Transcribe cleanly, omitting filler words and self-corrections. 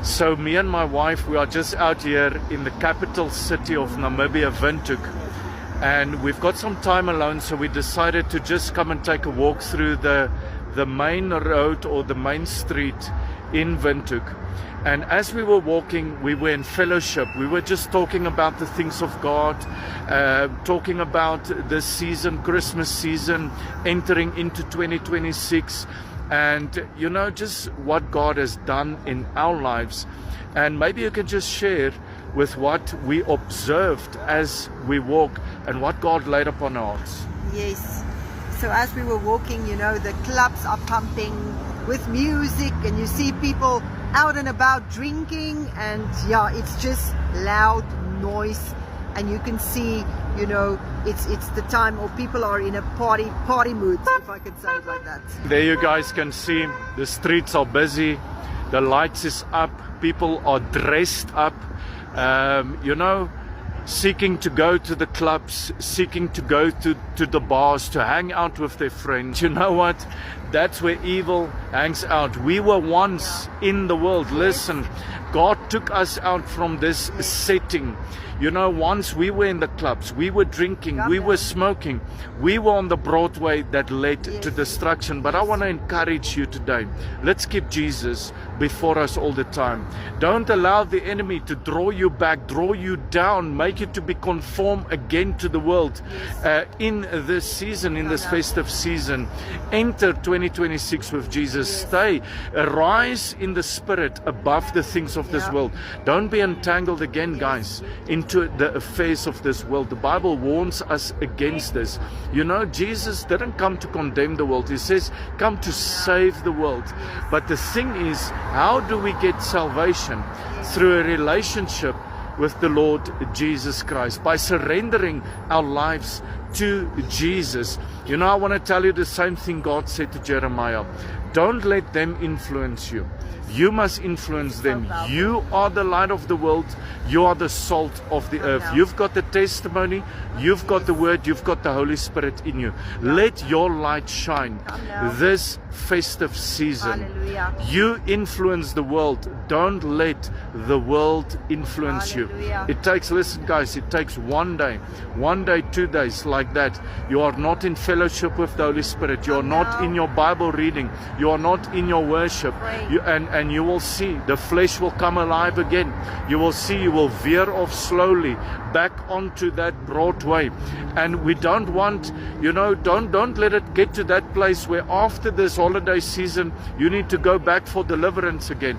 So me and my wife, we are just out here in the capital city of Namibia, Windhoek. And we've got some time alone, so we decided to just come and take a walk through the main road or the main street in Windhoek. And as we were walking, we were in fellowship. We were just talking about the things of God, talking about this season, Christmas season, entering into 2026. And, you know, just what God has done in our lives. And maybe you can just share with what we observed as we walk and what God laid upon our hearts. Yes. So as we were walking, you know, the clubs are pumping with music and you see people out and about drinking, and yeah, it's just loud noise, and you can see, you know, it's the time, or people are in a party mood, if I could say it like that. There you guys can see the streets are busy, the lights is up, people are dressed up, you know, seeking to go to the clubs, seeking to go to the bars, to hang out with their friends. You know what? That's where evil hangs out. We were once in the world. Listen, God took us out from this setting. You know, once we were in the clubs, we were drinking, we were smoking, we were on the Broadway that led to destruction. But I want to encourage you today. Let's keep Jesus before us all the time. Don't allow the enemy to draw you back, draw you down, make you to be conformed again to the world. In this season, in this festive season, enter 2026 with Jesus. Stay, rise in the spirit above the things of this world. Don't be entangled again, guys, into the affairs of this world. The Bible warns us against this. You know, Jesus didn't come to condemn the world. He says, come to save the world. But the thing is, how do we get salvation? Through a relationship with the Lord Jesus Christ, by surrendering our lives to Jesus. You know, I want to tell you the same thing God said to Jeremiah. Don't let them influence you. You must influence them. You are the light of the world. You are the salt of the earth. You've got the testimony. You've got the word. You've got the Holy Spirit in you. Let your light shine this festive season. You influence the world. Don't let the world influence you. It takes, listen guys, it takes one day, 2 days like that. You are not in fellowship with the Holy Spirit. You are not in your Bible reading. You are not in your worship. And you will see the flesh will come alive again. You will see, you will veer off slowly back onto that broad way. And we don't want, you know, don't let it get to that place where after this holiday season you need to go back for deliverance again.